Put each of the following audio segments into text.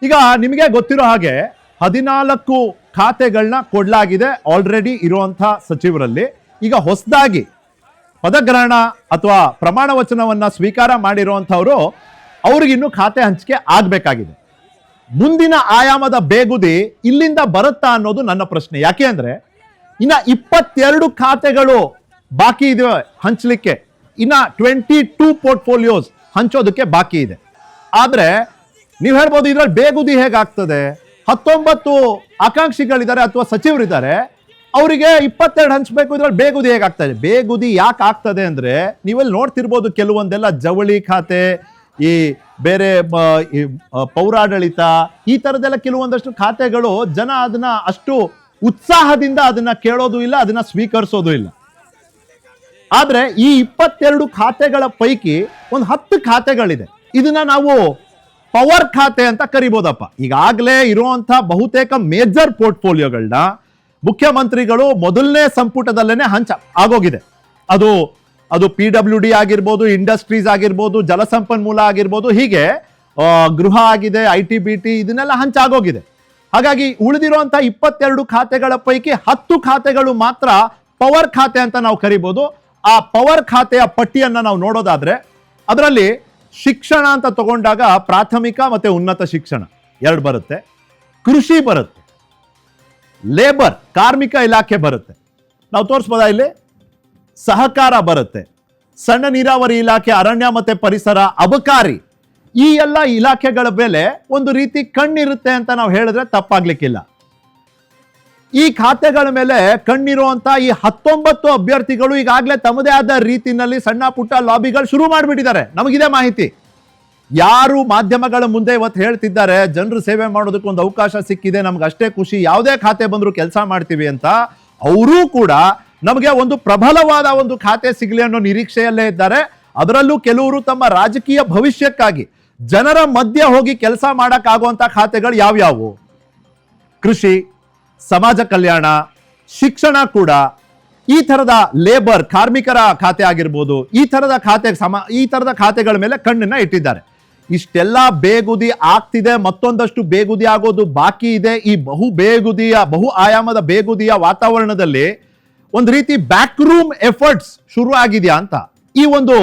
ಈಗ ನಿಮಗೆ ಗೊತ್ತಿರೋ ಹಾಗೆ 14 ಖಾತೆಗಳನ್ನ ಕೊಡಲಾಗಿದೆ ಆಲ್ರೆಡಿ ಇರುವಂತ ಸಚಿವರಲ್ಲಿ. ಈಗ ಹೊಸದಾಗಿ ಪದಗ್ರಹಣ ಅಥವಾ ಪ್ರಮಾಣ ವಚನವನ್ನ ಸ್ವೀಕಾರ ಮಾಡಿರುವಂತವರು ಅವ್ರಿಗಿನ್ನೂ ಖಾತೆ ಹಂಚಿಕೆ ಆಗ್ಬೇಕಾಗಿದೆ. ಮುಂದಿನ ಆಯಾಮದ ಬೇಗುದಿ ಇಲ್ಲಿಂದ ಬರುತ್ತಾ ಅನ್ನೋದು ನನ್ನ ಪ್ರಶ್ನೆ. ಯಾಕೆ ಅಂದ್ರೆ ಇನ್ನ 22 ಖಾತೆಗಳು ಬಾಕಿ ಇದೆ ಹಂಚಲಿಕ್ಕೆ, ಇನ್ನ 22 ಪೋರ್ಟ್ಫೋಲಿಯೋಸ್ ಹಂಚೋದಕ್ಕೆ ಬಾಕಿ ಇದೆ. ಆದ್ರೆ ನೀವು ಹೇಳ್ಬೋದು ಇದ್ರಲ್ಲಿ ಬೇಗುದಿ ಹೇಗಾಗ್ತದೆ, 19 ಆಕಾಂಕ್ಷಿಗಳಿದ್ದಾರೆ ಅಥವಾ ಸಚಿವರಿದ್ದಾರೆ, ಅವರಿಗೆ 22 ಹಂಚಬೇಕು, ಇದ್ರಲ್ಲಿ ಬೇಗುದಿ ಹೇಗಾಗ್ತದೆ? ಬೇಗುದಿ ಯಾಕೆ ಆಗ್ತದೆ ಅಂದ್ರೆ ನೀವಲ್ಲಿ ನೋಡ್ತಿರ್ಬೋದು ಕೆಲವೊಂದೆಲ್ಲ ಜವಳಿ ಖಾತೆ, ಈ ಬೇರೆ ಪೌರಾಡಳಿತ, ಈ ತರದೆಲ್ಲ ಕೆಲವೊಂದಷ್ಟು ಖಾತೆಗಳು ಜನ ಅದನ್ನ ಅಷ್ಟು ಉತ್ಸಾಹದಿಂದ ಅದನ್ನ ಕೇಳೋದು ಇಲ್ಲ, ಅದನ್ನ ಸ್ವೀಕರಿಸೋದು ಇಲ್ಲ. ಆದ್ರೆ ಈ 22 ಖಾತೆಗಳ ಪೈಕಿ ಒಂದು 10 ಖಾತೆಗಳಿದೆ. ಇದನ್ನ ನಾವು ಪವರ್ ಖಾತೆ ಅಂತ ಕರಿಬೋದಪ್ಪ. ಈಗಾಗಲೇ ಇರುವಂತ ಬಹುತೇಕ ಮೇಜರ್ ಪೋರ್ಟ್ಫೋಲಿಯೋಗಳನ್ನ ಮುಖ್ಯಮಂತ್ರಿಗಳು ಮೊದಲನೇ ಸಂಪುಟದಲ್ಲೇನೆ ಆಗೋಗಿದೆ. ಅದು PWD ಆಗಿರ್ಬೋದು, ಇಂಡಸ್ಟ್ರೀಸ್ ಆಗಿರ್ಬೋದು, ಜಲಸಂಪನ್ಮೂಲ ಆಗಿರ್ಬೋದು, ಹೀಗೆ ಗೃಹ ಆಗಿದೆ, IT-BT ಇದನ್ನೆಲ್ಲ ಹಂಚಾಗೋಗಿದೆ. ಹಾಗಾಗಿ ಉಳಿದಿರುವಂತಹ 22 ಖಾತೆಗಳ ಪೈಕಿ 10 ಖಾತೆಗಳು ಮಾತ್ರ ಪವರ್ ಖಾತೆ ಅಂತ ನಾವು ಕರಿಬಹುದು. ಆ ಪವರ್ ಖಾತೆಯ ಪಟ್ಟಿಯನ್ನ ನಾವು ನೋಡೋದಾದ್ರೆ ಅದರಲ್ಲಿ ಶಿಕ್ಷಣ ಅಂತ ತಗೊಂಡಾಗ ಪ್ರಾಥಮಿಕ ಮತ್ತೆ ಉನ್ನತ ಶಿಕ್ಷಣ 2 ಬರುತ್ತೆ, ಕೃಷಿ ಬರುತ್ತೆ, ಲೇಬರ್ ಕಾರ್ಮಿಕ ಇಲಾಖೆ ಬರುತ್ತೆ, ನಾವು ತೋರಿಸ್ಬೋದಾ ಇಲ್ಲಿ, ಸಹಕಾರ ಬರುತ್ತೆ, ಸಣ್ಣ ನೀರಾವರಿ ಇಲಾಖೆ, ಅರಣ್ಯ ಮತ್ತೆ ಪರಿಸರ, ಅಬಕಾರಿ, ಈ ಎಲ್ಲ ಇಲಾಖೆಗಳ ಮೇಲೆ ಒಂದು ರೀತಿ ಕಣ್ಣಿರುತ್ತೆ ಅಂತ ನಾವು ಹೇಳಿದ್ರೆ ತಪ್ಪಾಗ್ಲಿಕ್ಕಿಲ್ಲ. ಈ ಖಾತೆಗಳ ಮೇಲೆ ಕಣ್ಣಿರುವಂತ ಈ 19 ಅಭ್ಯರ್ಥಿಗಳು ಈಗಾಗಲೇ ತಮ್ಮದೇ ಆದ ರೀತಿಯಲ್ಲಿ ಸಣ್ಣ ಪುಟ್ಟ ಲಾಬಿಗಳು ಶುರು ಮಾಡಿಬಿಟ್ಟಿದ್ದಾರೆ. ನಮಗಿದೆ ಮಾಹಿತಿ. ಯಾರು ಮಾಧ್ಯಮಗಳ ಮುಂದೆ ಇವತ್ತು ಹೇಳ್ತಿದ್ದಾರೆ ಜನರು ಸೇವೆ ಮಾಡೋದಕ್ಕೆ ಒಂದು ಅವಕಾಶ ಸಿಕ್ಕಿದೆ, ನಮ್ಗೆ ಅಷ್ಟೇ ಖುಷಿ, ಯಾವುದೇ ಖಾತೆ ಬಂದ್ರು ಕೆಲಸ ಮಾಡ್ತೀವಿ ಅಂತ, ಅವರೂ ಕೂಡ ನಮಗೆ ಒಂದು ಪ್ರಬಲವಾದ ಒಂದು ಖಾತೆ ಸಿಗಲಿ ಅನ್ನೋ ನಿರೀಕ್ಷೆಯಲ್ಲೇ ಇದ್ದಾರೆ. ಅದರಲ್ಲೂ ಕೆಲವರು ತಮ್ಮ ರಾಜಕೀಯ ಭವಿಷ್ಯಕ್ಕಾಗಿ ಜನರ ಮಧ್ಯೆ ಹೋಗಿ ಕೆಲಸ ಮಾಡಕ್ಕಾಗುವಂತ ಖಾತೆಗಳು ಯಾವ್ಯಾವು? ಕೃಷಿ, ಸಮಾಜ ಕಲ್ಯಾಣ, ಶಿಕ್ಷಣ ಕೂಡ, ಈ ತರದ ಲೇಬರ್ ಕಾರ್ಮಿಕರ ಖಾತೆ ಆಗಿರ್ಬೋದು, ಈ ತರದ ಖಾತೆಗಳ ಮೇಲೆ ಕಣ್ಣನ್ನ ಇಟ್ಟಿದ್ದಾರೆ. ಇಷ್ಟೆಲ್ಲ ಬೇಗುದಿ ಆಗ್ತಿದೆ, ಮತ್ತೊಂದಷ್ಟು ಬೇಗುದಿ ಆಗೋದು ಬಾಕಿ ಇದೆ. ಈ ಬಹು ಆಯಾಮದ ಬೇಗುದಿಯ ವಾತಾವರಣದಲ್ಲಿ ಒಂದು ರೀತಿ ಬ್ಯಾಕ್ ರೂಮ್ ಎಫರ್ಟ್ಸ್ ಶುರು ಆಗಿದೆಯಾ ಅಂತ ಈ ಒಂದು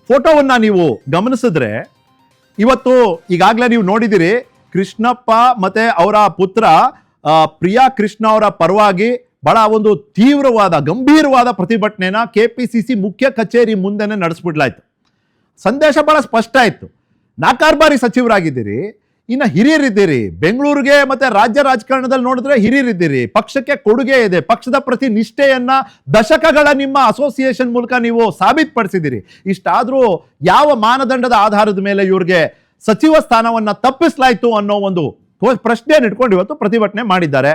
ಫೋಟೋವನ್ನ ನೀವು ಗಮನಿಸಿದ್ರೆ, ಇವತ್ತು ಈಗಾಗಲೇ ನೀವು ನೋಡಿದಿರಿ, ಕೃಷ್ಣಪ್ಪ ಮತ್ತೆ ಅವರ ಪುತ್ರ ಪ್ರಿಯಾ ಕೃಷ್ಣ ಅವರ ಪರವಾಗಿ ಬಹಳ ಒಂದು ತೀವ್ರವಾದ ಗಂಭೀರವಾದ ಪ್ರತಿಭಟನೆನ KPCC ಮುಖ್ಯ ಕಚೇರಿ ಮುಂದೆನೆ ನಡೆಸ್ಬಿಡ್ಲಾಯ್ತು. ಸಂದೇಶ ಬಹಳ ಸ್ಪಷ್ಟ ಇತ್ತು. ನಾಕಾರ್ಬಾರಿ ಸಚಿವರಾಗಿದ್ದೀರಿ, ಇನ್ನು ಹಿರಿಯರಿದ್ದೀರಿ, ಬೆಂಗಳೂರಿಗೆ ಮತ್ತೆ ರಾಜ್ಯ ರಾಜಕಾರಣದಲ್ಲಿ ನೋಡಿದ್ರೆ ಹಿರಿಯರಿದ್ದೀರಿ, ಪಕ್ಷಕ್ಕೆ ಕೊಡುಗೆ ಇದೆ, ಪಕ್ಷದ ಪ್ರತಿ ನಿಷ್ಠೆಯನ್ನ ದಶಕಗಳ ನಿಮ್ಮ ಅಸೋಸಿಯೇಷನ್ ಮೂಲಕ ನೀವು ಸಾಬೀತುಪಡಿಸಿದಿರಿ. ಇಷ್ಟಾದ್ರೂ ಯಾವ ಮಾನದಂಡದ ಆಧಾರದ ಮೇಲೆ ಇವ್ರಿಗೆ ಸಚಿವ ಸ್ಥಾನವನ್ನ ತಪ್ಪಿಸಲಾಯ್ತು ಅನ್ನೋ ಒಂದು ಪ್ರಶ್ನೆಯನ್ನು ಇಟ್ಕೊಂಡು ಇವತ್ತು ಪ್ರತಿಭಟನೆ ಮಾಡಿದ್ದಾರೆ.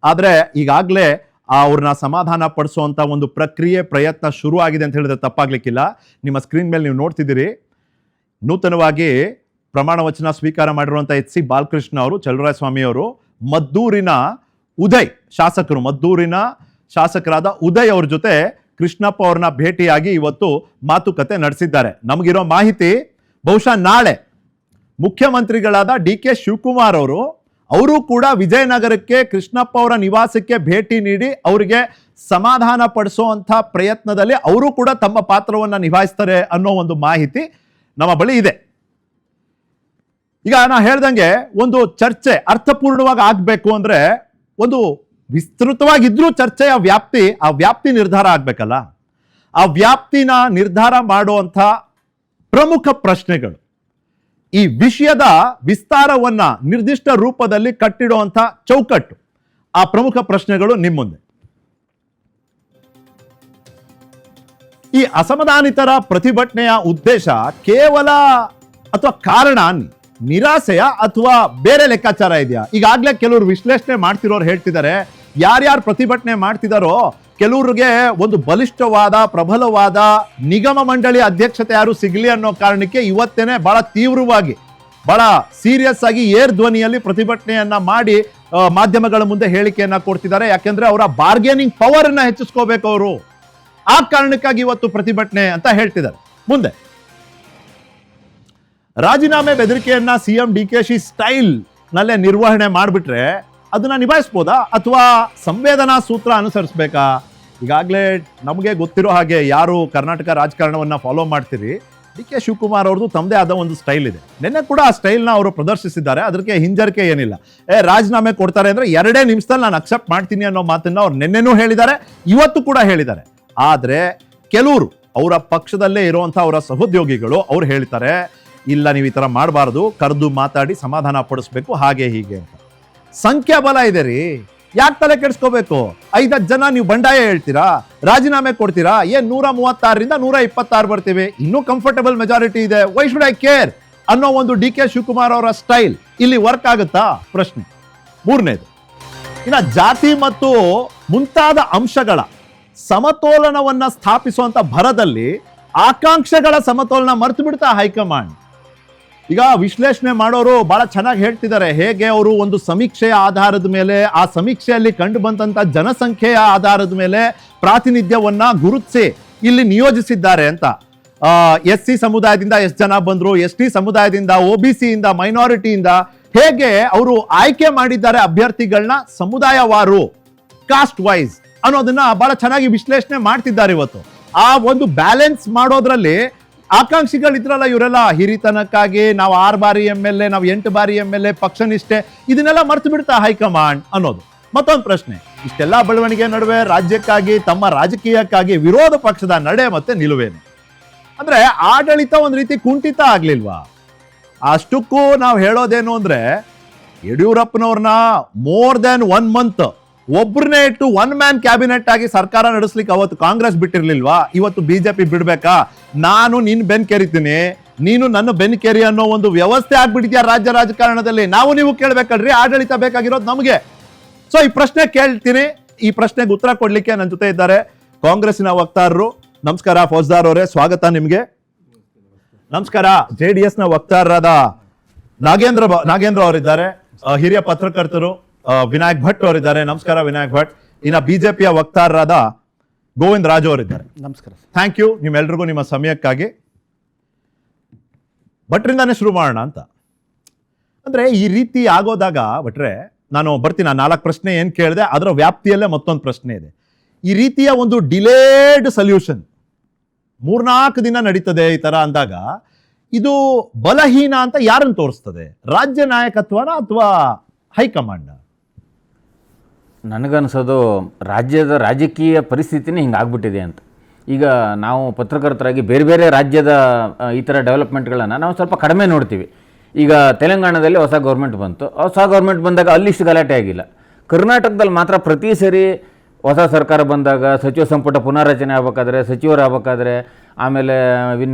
ಆದ್ರೆ ಈಗಾಗಲೇ ಅವ್ರನ್ನ ಸಮಾಧಾನ ಪಡಿಸುವಂತ ಒಂದು ಪ್ರಯತ್ನ ಶುರು ಆಗಿದೆ ಅಂತ ಹೇಳಿದ್ರೆ ತಪ್ಪಾಗ್ಲಿಕ್ಕಿಲ್ಲ. ನಿಮ್ಮ ಸ್ಕ್ರೀನ್ ಮೇಲೆ ನೀವು ನೋಡ್ತಿದ್ದೀರಿ, ನೂತನವಾಗಿ ಪ್ರಮಾಣ ವಚನ ಸ್ವೀಕಾರ ಮಾಡಿರುವಂತ HC ಬಾಲಕೃಷ್ಣ ಅವರು, ಚಲುವರಾಯಸ್ವಾಮಿ ಅವರು, ಮದ್ದೂರಿನ ಶಾಸಕರಾದ ಉದಯ್ ಅವ್ರ ಜೊತೆ ಕೃಷ್ಣಪ್ಪ ಅವ್ರನ್ನ ಭೇಟಿಯಾಗಿ ಇವತ್ತು ಮಾತುಕತೆ ನಡೆಸಿದ್ದಾರೆ. ನಮಗಿರೋ ಮಾಹಿತಿ ಬಹುಶಃ ನಾಳೆ ಮುಖ್ಯಮಂತ್ರಿಗಳಾದ DK ಶಿವಕುಮಾರ್ ಅವರು ಕೂಡ ವಿಜಯನಗರಕ್ಕೆ ಕೃಷ್ಣಪ್ಪ ಅವರ ನಿವಾಸಕ್ಕೆ ಭೇಟಿ ನೀಡಿ ಅವರಿಗೆ ಸಮಾಧಾನ ಪಡಿಸುವಂತ ಪ್ರಯತ್ನದಲ್ಲಿ ಅವರು ಕೂಡ ತಮ್ಮ ಪಾತ್ರವನ್ನ ನಿಭಾಯಿಸ್ತಾರೆ ಅನ್ನೋ ಒಂದು ಮಾಹಿತಿ ನಮ್ಮ ಬಳಿ ಇದೆ. ಈಗ ನಾ ಹೇಳ್ದಂಗೆ ಒಂದು ಚರ್ಚೆ ಅರ್ಥಪೂರ್ಣವಾಗಿ ಆಗ್ಬೇಕು ಅಂದ್ರೆ ಒಂದು ವಿಸ್ತೃತವಾಗಿದ್ರೂ ಚರ್ಚೆಯ ವ್ಯಾಪ್ತಿ ನಿರ್ಧಾರ ಆಗ್ಬೇಕಲ್ಲ. ಆ ವ್ಯಾಪ್ತಿನ ನಿರ್ಧಾರ ಮಾಡುವಂತ ಪ್ರಮುಖ ಪ್ರಶ್ನೆಗಳು, ಈ ವಿಷಯದ ವಿಸ್ತಾರವನ್ನ ನಿರ್ದಿಷ್ಟ ರೂಪದಲ್ಲಿ ಕಟ್ಟಿಡುವಂತ ಚೌಕಟ್ಟು, ಆ ಪ್ರಮುಖ ಪ್ರಶ್ನೆಗಳು ನಿಮ್ಮ ಮುಂದೆ. ಈ ಅಸಮಾಧಾನಿತರ ಪ್ರತಿಭಟನೆಯ ಉದ್ದೇಶ ಕೇವಲ ಅಥವಾ ಕಾರಣ ನಿರಾಸೆಯ ಅಥವಾ ಬೇರೆ ಲೆಕ್ಕಾಚಾರ ಇದೆಯಾ? ಈಗಾಗಲೇ ಕೆಲವರು ವಿಶ್ಲೇಷಣೆ ಮಾಡ್ತಿರೋರು ಹೇಳ್ತಿದ್ದಾರೆ, ಯಾರ್ಯಾರು ಪ್ರತಿಭಟನೆ ಮಾಡ್ತಿದಾರೋ ಕೆಲವ್ರಿಗೆ ಒಂದು ಬಲಿಷ್ಠವಾದ ಪ್ರಬಲವಾದ ನಿಗಮ ಮಂಡಳಿ ಅಧ್ಯಕ್ಷತೆ ಯಾರು ಸಿಗಲಿ ಅನ್ನೋ ಕಾರಣಕ್ಕೆ ಇವತ್ತೇನೆ ಬಹಳ ತೀವ್ರವಾಗಿ ಬಹಳ ಸೀರಿಯಸ್ ಆಗಿ ಏರ್ ಧ್ವನಿಯಲ್ಲಿ ಪ್ರತಿಭಟನೆಯನ್ನ ಮಾಡಿ ಮಾಧ್ಯಮಗಳ ಮುಂದೆ ಹೇಳಿಕೆಯನ್ನ ಕೊಡ್ತಿದ್ದಾರೆ. ಯಾಕೆಂದ್ರೆ ಅವರ ಬಾರ್ಗೇನಿಂಗ್ ಪವರ್ ಅನ್ನ ಹೆಚ್ಚಿಸ್ಕೋಬೇಕು ಅವರು, ಆ ಕಾರಣಕ್ಕಾಗಿ ಇವತ್ತು ಪ್ರತಿಭಟನೆ ಅಂತ ಹೇಳ್ತಿದ್ದಾರೆ. ಮುಂದೆ ರಾಜೀನಾಮೆ ಬೆದರಿಕೆಯನ್ನ CM DKಶಿ ಸ್ಟೈಲ್ ನಲ್ಲೇ ನಿರ್ವಹಣೆ ಮಾಡಿಬಿಟ್ರೆ ಅದನ್ನ ನಿಭಾಯಿಸ್ಬೋದಾ ಅಥವಾ ಸಂವೇದನಾ ಸೂತ್ರ ಅನುಸರಿಸ್ಬೇಕಾ? ಈಗಾಗಲೇ ನಮಗೆ ಗೊತ್ತಿರೋ ಹಾಗೆ ಯಾರು ಕರ್ನಾಟಕ ರಾಜಕಾರಣವನ್ನ ಫಾಲೋ ಮಾಡ್ತೀರಿ, ಡಿ ಕೆ ಶಿವಕುಮಾರ್ ಅವ್ರದ್ದು ತಮ್ಮದೇ ಆದ ಒಂದು ಸ್ಟೈಲ್ ಇದೆ. ನಿನ್ನೆ ಕೂಡ ಆ ಸ್ಟೈಲ್ನ ಅವರು ಪ್ರದರ್ಶಿಸಿದ್ದಾರೆ. ಅದಕ್ಕೆ ಹಿಂಜರಿಕೆ ಏನಿಲ್ಲ. ರಾಜೀನಾಮೆ ಕೊಡ್ತಾರೆ ಅಂದ್ರೆ 2 ನಿಮಿಷದಲ್ಲಿ ನಾನು ಅಕ್ಸೆಪ್ಟ್ ಮಾಡ್ತೀನಿ ಅನ್ನೋ ಮಾತನ್ನ ಅವ್ರು ನಿನ್ನೆನೂ ಹೇಳಿದ್ದಾರೆ, ಇವತ್ತು ಕೂಡ ಹೇಳಿದ್ದಾರೆ. ಆದ್ರೆ ಕೆಲವರು ಅವರ ಪಕ್ಷದಲ್ಲೇ ಇರುವಂತಹ ಅವರ ಸಹೋದ್ಯೋಗಿಗಳು ಅವ್ರು ಹೇಳ್ತಾರೆ, ಇಲ್ಲ ನೀವು ಈ ತರ ಮಾಡಬಾರ್ದು, ಕರೆದು ಮಾತಾಡಿ ಸಮಾಧಾನ ಪಡಿಸ್ಬೇಕು, ಹಾಗೆ ಹೀಗೆ ಅಂತ. ಸಂಖ್ಯಾಬಲ ಇದೆ ರೀ, ಯಾಕೆ ತಲೆ ಕೆಡಿಸ್ಕೋಬೇಕು? 5 ಜನ ನೀವು ಬಂಡಾಯ ಹೇಳ್ತೀರಾ, ರಾಜೀನಾಮೆ ಕೊಡ್ತೀರಾ, 136ರಿಂದ 126 ಬರ್ತೀವಿ, ಇನ್ನೂ ಕಂಫರ್ಟಬಲ್ ಮೆಜಾರಿಟಿ ಇದೆ, ವೈ ಶುಡ್ ಐ ಕೇರ್ ಅನ್ನೋ ಒಂದು ಡಿ ಕೆ ಶಿವಕುಮಾರ್ ಅವರ ಸ್ಟೈಲ್ ಇಲ್ಲಿ ವರ್ಕ್ ಆಗುತ್ತಾ ಪ್ರಶ್ನೆ. 3ನೇದು, ಇನ್ನ ಜಾತಿ ಮತ್ತು ಮುಂತಾದ ಅಂಶಗಳ ಸಮತೋಲನವನ್ನ ಸ್ಥಾಪಿಸುವಂತ ಭರದಲ್ಲಿ ಆಕಾಂಕ್ಷೆಗಳ ಸಮತೋಲನ ಮರೆತು ಬಿಡ್ತಾ ಹೈಕಮಾಂಡ್. ಈಗ ವಿಶ್ಲೇಷಣೆ ಮಾಡೋರು ಬಹಳ ಚೆನ್ನಾಗಿ ಹೇಳ್ತಿದ್ದಾರೆ, ಹೇಗೆ ಅವರು ಒಂದು ಸಮೀಕ್ಷೆಯ ಆಧಾರದ ಮೇಲೆ, ಆ ಸಮೀಕ್ಷೆಯಲ್ಲಿ ಕಂಡು ಬಂದಂತ ಜನಸಂಖ್ಯೆಯ ಆಧಾರದ ಮೇಲೆ ಪ್ರಾತಿನಿಧ್ಯವನ್ನ ಗುರುತಿಸಿ ಇಲ್ಲಿ ನಿಯೋಜಿಸಿದ್ದಾರೆ ಅಂತ. SC ಸಮುದಾಯದಿಂದ ಎಷ್ಟು ಜನ ಬಂದ್ರು, ST ಸಮುದಾಯದಿಂದ, OBC ಇಂದ, ಮೈನಾರಿಟಿಯಿಂದ ಹೇಗೆ ಅವರು ಆಯ್ಕೆ ಮಾಡಿದ್ದಾರೆ ಅಭ್ಯರ್ಥಿಗಳನ್ನ ಸಮುದಾಯವಾರು, ಕಾಸ್ಟ್ ವೈಸ್ ಅನ್ನೋದನ್ನ ಬಹಳ ಚೆನ್ನಾಗಿ ವಿಶ್ಲೇಷಣೆ ಮಾಡ್ತಿದ್ದಾರೆ ಇವತ್ತು. ಆ ಒಂದು ಬ್ಯಾಲೆನ್ಸ್ ಮಾಡೋದ್ರಲ್ಲಿ ಆಕಾಂಕ್ಷಿಗಳಿದ್ರಲ್ಲ ಇವರೆಲ್ಲ, ಹಿರಿತನಕ್ಕಾಗಿ ನಾವು 6 ಬಾರಿ MLA, ನಾವು 8 ಬಾರಿ MLA, ಪಕ್ಷ ನಿಷ್ಠೆ, ಇದನ್ನೆಲ್ಲ ಮರ್ತು ಬಿಡ್ತಾ ಹೈಕಮಾಂಡ್ ಅನ್ನೋದು ಮತ್ತೊಂದು ಪ್ರಶ್ನೆ. ಇಷ್ಟೆಲ್ಲ ಬೆಳವಣಿಗೆ ನಡುವೆ ರಾಜ್ಯಕ್ಕಾಗಿ, ತಮ್ಮ ರಾಜಕೀಯಕ್ಕಾಗಿ ವಿರೋಧ ಪಕ್ಷದ ನಡೆ ಮತ್ತೆ ನಿಲುವೇನು? ಅಂದ್ರೆ ಆಡಳಿತ ಒಂದ್ ರೀತಿ ಕುಂಠಿತ ಆಗ್ಲಿಲ್ವಾ? ಅಷ್ಟಕ್ಕೂ ನಾವು ಹೇಳೋದೇನು ಅಂದ್ರೆ, ಯಡಿಯೂರಪ್ಪನವ್ರನ್ನ ಮೋರ್ ದೆನ್ 1 ಮಂತ್ ಒಬ್ಬರನ್ನೇ ಇಟ್ಟು 1 ಮ್ಯಾನ್ ಕ್ಯಾಬಿನೆಟ್ ಆಗಿ ಸರ್ಕಾರ ನಡೆಸ್ಲಿಕ್ಕೆ ಅವತ್ತು ಕಾಂಗ್ರೆಸ್ ಬಿಟ್ಟಿರ್ಲಿಲ್ವಾ? ಇವತ್ತು ಬಿಜೆಪಿ ಬಿಡ್ಬೇಕಾ? ನಾನು ನಿನ್ ಬೆನ್ ಕೆರಿತೀನಿ, ನೀನು ನನ್ನ ಬೆನ್ ಕೆರಿ ಅನ್ನೋ ಒಂದು ವ್ಯವಸ್ಥೆ ಆಗ್ಬಿಟ್ಟಿದ್ಯಾ ರಾಜ್ಯ ರಾಜಕಾರಣದಲ್ಲಿ. ನಾವು ನೀವು ಕೇಳ್ಬೇಕಲ್ರಿ, ಆಡಳಿತ ಬೇಕಾಗಿರೋದು ನಮಗೆ. ಸೊ ಈ ಪ್ರಶ್ನೆ ಕೇಳ್ತೀನಿ, ಈ ಪ್ರಶ್ನೆಗೆ ಉತ್ತರ ಕೊಡ್ಲಿಕ್ಕೆ ನನ್ನ ಜೊತೆ ಇದ್ದಾರೆ ಕಾಂಗ್ರೆಸ್ಸಿನ ವಕ್ತಾರರು. ನಮಸ್ಕಾರ ಫೌಜ್ದಾರ್ ಅವರೇ, ಸ್ವಾಗತ ನಿಮ್ಗೆ. ನಮಸ್ಕಾರ. JDS ನ ವಕ್ತಾರರಾದ ನಾಗೇಂದ್ರ ಅವರಿದ್ದಾರೆ, ಹಿರಿಯ ಪತ್ರಕರ್ತರು ವಿನಾಯಕ್ ಭಟ್ ಅವರಿದ್ದಾರೆ. ನಮಸ್ಕಾರ ವಿನಾಯಕ್ ಭಟ್. ಇನ್ನ ಬಿಜೆಪಿಯ ವಕ್ತಾರರಾದ ಗೋವಿಂದ ರಾಜು ಅವರಿದ್ದಾರೆ. ನಮಸ್ಕಾರ. ಥ್ಯಾಂಕ್ ಯು ನಿಮ್ಮೆಲ್ರಿಗೂ ನಿಮ್ಮ ಸಮಯಕ್ಕಾಗಿ. ಭಟ್ರಿಂದಾನೇ ಶುರು ಮಾಡೋಣ ಅಂತ. ಅಂದ್ರೆ ಈ ರೀತಿ ಆಗೋದಾಗ ಭಟ್ರೆ, ನಾನು ಬರ್ತೀನಿ, 4 ಪ್ರಶ್ನೆ ಏನ್ ಕೇಳಿದೆ ಅದರ ವ್ಯಾಪ್ತಿಯಲ್ಲೇ ಮತ್ತೊಂದು ಪ್ರಶ್ನೆ ಇದೆ. ಈ ರೀತಿಯ ಒಂದು ಡಿಲೇಡ್ ಸೊಲ್ಯೂಷನ್ 3-4 ದಿನ ನಡೀತದೆ ಈ ತರ ಅಂದಾಗ, ಇದು ಬಲಹೀನ ಅಂತ ಯಾರನ್ನು ತೋರಿಸ್ತದೆ? ರಾಜ್ಯ ನಾಯಕತ್ವನ ಅಥವಾ ಹೈಕಮಾಂಡ್? ನನಗನ್ಸೋದು ರಾಜ್ಯದ ರಾಜಕೀಯ ಪರಿಸ್ಥಿತಿನೇ ಹಿಂಗೆ ಆಗ್ಬಿಟ್ಟಿದೆ ಅಂತ. ಈಗ ನಾವು ಪತ್ರಕರ್ತರಾಗಿ ಬೇರೆ ಬೇರೆ ರಾಜ್ಯದ ಈ ಥರ ಡೆವಲಪ್ಮೆಂಟ್ಗಳನ್ನು ನಾವು ಸ್ವಲ್ಪ ಕಡಿಮೆ ನೋಡ್ತೀವಿ. ಈಗ ತೆಲಂಗಾಣದಲ್ಲಿ ಹೊಸ ಗೌರ್ಮೆಂಟ್ ಬಂತು, ಹೊಸ ಗೌರ್ಮೆಂಟ್ ಬಂದಾಗ ಅಲ್ಲಿಷ್ಟು ಗಲಾಟೆ ಆಗಿಲ್ಲ. ಕರ್ನಾಟಕದಲ್ಲಿ ಮಾತ್ರ ಪ್ರತಿ ಸರಿ ಹೊಸ ಸರ್ಕಾರ ಬಂದಾಗ ಸಚಿವ ಸಂಪುಟ ಪುನಾರಚನೆ ಆಗ್ಬೇಕಾದ್ರೆ, ಸಚಿವರು ಆಗ್ಬೇಕಾದ್ರೆ, ಆಮೇಲೆ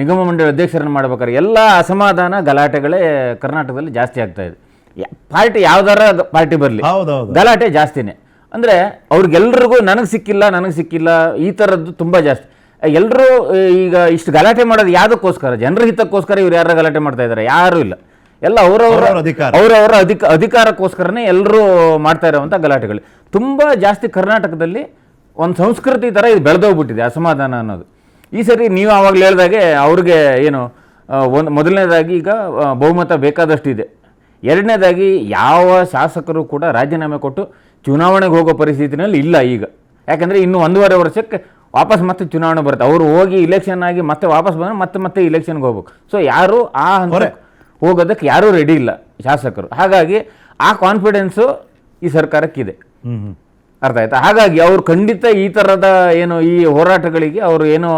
ನಿಗಮ ಮಂಡಳಿ ಅಧ್ಯಕ್ಷರನ್ನು ಮಾಡ್ಬೇಕಾದ್ರೆ ಎಲ್ಲ ಅಸಮಾಧಾನ ಗಲಾಟೆಗಳೇ ಕರ್ನಾಟಕದಲ್ಲಿ ಜಾಸ್ತಿ ಆಗ್ತಾ ಇದೆ. ಪಾರ್ಟಿ ಯಾವ್ದಾರ ಪಾರ್ಟಿ ಬರಲಿ ಗಲಾಟೆ ಜಾಸ್ತಿನೇ. ಅಂದರೆ ಅವ್ರಿಗೆಲ್ರಿಗೂ ನನಗೆ ಸಿಕ್ಕಿಲ್ಲ ಈ ಥರದ್ದು ತುಂಬ ಜಾಸ್ತಿ. ಎಲ್ಲರೂ ಈಗ ಇಷ್ಟು ಗಲಾಟೆ ಮಾಡೋದು ಯಾವುದಕ್ಕೋಸ್ಕರ? ಜನರ ಹಿತಕ್ಕೋಸ್ಕರ ಇವ್ರು ಯಾರು ಗಲಾಟೆ ಮಾಡ್ತಾ ಇದ್ದಾರೆ? ಯಾರೂ ಇಲ್ಲ. ಎಲ್ಲ ಅವರವರ ಅಧಿಕಾರಕ್ಕೋಸ್ಕರನೇ ಎಲ್ಲರೂ ಮಾಡ್ತಾ ಇರೋವಂಥ ಗಲಾಟೆಗಳು ತುಂಬ ಜಾಸ್ತಿ. ಕರ್ನಾಟಕದಲ್ಲಿ ಒಂದು ಸಂಸ್ಕೃತಿ ಥರ ಇದು ಬೆಳೆದೋಗ್ಬಿಟ್ಟಿದೆ ಅಸಮಾಧಾನ ಅನ್ನೋದು. ಈ ಸರಿ ನೀವು ಆವಾಗಲೇ ಹೇಳ್ದಾಗೆ ಅವ್ರಿಗೆ ಏನು ಮೊದಲನೇದಾಗಿ ಈಗ ಬಹುಮತ ಬೇಕಾದಷ್ಟಿದೆ. ಎರಡನೇದಾಗಿ ಯಾವ ಶಾಸಕರು ಕೂಡ ರಾಜೀನಾಮೆ ಕೊಟ್ಟು ಚುನಾವಣೆಗೆ ಹೋಗೋ ಪರಿಸ್ಥಿತಿನಲ್ಲಿ ಇಲ್ಲ ಈಗ. ಯಾಕಂದರೆ ಇನ್ನು 1.5 ವರ್ಷಕ್ಕೆ ವಾಪಸ್ ಮತ್ತೆ ಚುನಾವಣೆ ಬರುತ್ತೆ. ಅವರು ಹೋಗಿ ಇಲೆಕ್ಷನ್ ಆಗಿ ಮತ್ತೆ ವಾಪಸ್ ಬಂದರೆ ಮತ್ತೆ ಇಲೆಕ್ಷನ್ಗೆ ಹೋಗ್ಬೇಕು. ಸೊ ಯಾರು ಆ ಹಂತ ಹೋಗೋದಕ್ಕೆ ಯಾರೂ ರೆಡಿ ಇಲ್ಲ ಶಾಸಕರು. ಹಾಗಾಗಿ ಆ ಕಾನ್ಫಿಡೆನ್ಸು ಈ ಸರ್ಕಾರಕ್ಕಿದೆ. ಅರ್ಥ ಆಯ್ತಾ? ಹಾಗಾಗಿ ಅವರು ಖಂಡಿತ ಈ ಥರದ ಏನು ಈ ಹೋರಾಟಗಳಿಗೆ ಅವರು ಏನೋ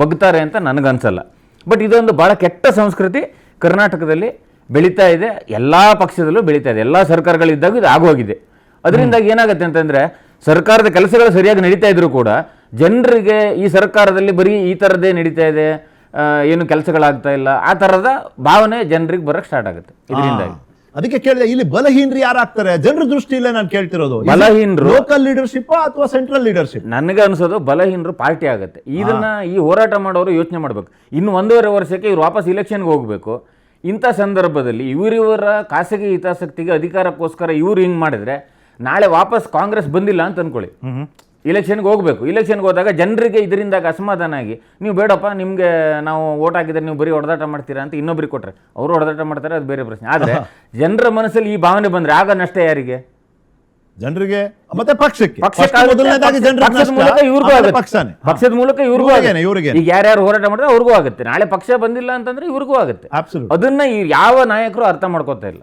ಬಗ್ತಾರೆ ಅಂತ ನನಗನ್ಸಲ್ಲ. ಬಟ್ ಇದೊಂದು ಭಾಳ ಕೆಟ್ಟ ಸಂಸ್ಕೃತಿ ಕರ್ನಾಟಕದಲ್ಲಿ ಬೆಳೀತಾ ಇದೆ. ಎಲ್ಲ ಪಕ್ಷದಲ್ಲೂ ಬೆಳೀತಾ ಇದೆ. ಎಲ್ಲ ಸರ್ಕಾರಗಳಿದ್ದಾಗ ಇದು ಆಗೋಗಿದೆ. ಅದರಿಂದಾಗಿ ಏನಾಗುತ್ತೆ ಅಂತಂದರೆ, ಸರ್ಕಾರದ ಕೆಲಸಗಳು ಸರಿಯಾಗಿ ನಡೀತಾ ಇದ್ರು ಕೂಡ ಜನರಿಗೆ ಈ ಸರ್ಕಾರದಲ್ಲಿ ಬರೀ ಈ ಥರದ್ದೇ ನಡೀತಾ ಇದೆ, ಏನು ಕೆಲಸಗಳಾಗ್ತಾ ಇಲ್ಲ, ಆ ಥರದ ಭಾವನೆ ಜನರಿಗೆ ಬರೋಕ್ಕೆ ಸ್ಟಾರ್ಟ್ ಆಗುತ್ತೆ ಇದರಿಂದಾಗಿ. ಅದಕ್ಕೆ ಕೇಳಿದೆ, ಇಲ್ಲಿ ಬಲಹೀನರು ಯಾರಾಗ್ತಾರೆ ಜನರ ದೃಷ್ಟಿಯಲ್ಲೇ ನಾನು ಕೇಳ್ತಿರೋದು? ಬಲಹೀನರು ಲೋಕಲ್ ಲೀಡರ್ಶಿಪ್ ಅಥವಾ ಸೆಂಟ್ರಲ್ ಲೀಡರ್ಶಿಪ್? ನನಗೆ ಅನ್ಸೋದು ಬಲಹೀನರು ಪಾರ್ಟಿ ಆಗುತ್ತೆ. ಇದನ್ನ ಈ ಹೋರಾಟ ಮಾಡೋರು ಯೋಚನೆ ಮಾಡಬೇಕು. ಇನ್ನು 1.5 ವರ್ಷಕ್ಕೆ ಇವ್ರು ವಾಪಸ್ ಇಲೆಕ್ಷನ್ಗೆ ಹೋಗಬೇಕು. ಇಂಥ ಸಂದರ್ಭದಲ್ಲಿ ಇವರಿವರ ಖಾಸಗಿ ಹಿತಾಸಕ್ತಿಗೆ ಅಧಿಕಾರಕ್ಕೋಸ್ಕರ ಇವ್ರು ಹಿಂಗೆ ಮಾಡಿದ್ರೆ, ನಾಳೆ ವಾಪಸ್ ಕಾಂಗ್ರೆಸ್ ಬಂದಿಲ್ಲ ಅಂತ ಅನ್ಕೊಳ್ಳಿ, ಇಲೆಕ್ಷನ್ಗೆ ಹೋಗಬೇಕು. ಇಲೆಕ್ಷನ್ಗೆ ಹೋದಾಗ ಜನರಿಗೆ ಇದರಿಂದಾಗ ಅಸಮಾಧಾನ ಆಗಿ ನೀವು ಬೇಡಪ್ಪ ನಿಮಗೆ ನಾವು ಓಟ್ ಹಾಕಿದ್ರೆ ನೀವು ಬರೀ ಹೊಡೆದಾಟ ಮಾಡ್ತೀರಾ ಅಂತ ಇನ್ನೊಬ್ರಿಗೆ ಕೊಟ್ಟರೆ ಅವರು ಹೊಡೆದಾಟ ಮಾಡ್ತಾರೆ, ಅದು ಬೇರೆ ಪ್ರಶ್ನೆ. ಆದರೆ ಜನರ ಮನಸ್ಸಲ್ಲಿ ಈ ಭಾವನೆ ಬಂದರೆ ಆಗ ನಷ್ಟ ಯಾರಿಗೆ? ಜನರಿಗೆ ಮತ್ತೆ ಪಕ್ಷಕ್ಕೆ. ಪಕ್ಷಕ್ಕೆ ಮೊದಲನೇದಾಗಿ ಜನರ ಪಕ್ಷದ ನಷ್ಟ, ಮೂಲಕ ಇವ್ರಿಗೂ ಆಮೇಲೆ ಆಗುತ್ತೆ. ಪಕ್ಷನೇ. ಪಕ್ಷದ ಮೂಲಕ ಇವ್ರಿಗೂ ಆಗುತ್ತೆ. ಇವ್ರಿಗೆ ಈಗ ಯಾರ್ಯಾರು ಹೋರಾಟ ಮಾಡಿದ್ರೆ ಅವ್ರಿಗೂ ಆಗುತ್ತೆ. ನಾಳೆ ಪಕ್ಷ ಬಂದಿಲ್ಲ ಅಂತಂದ್ರೆ ಇವ್ರಿಗೂ ಆಗುತ್ತೆ. Absolutely. ಅದನ್ನ ಯಾವ ನಾಯಕರು ಅರ್ಥ ಮಾಡ್ಕೋತಾ ಇಲ್ಲ.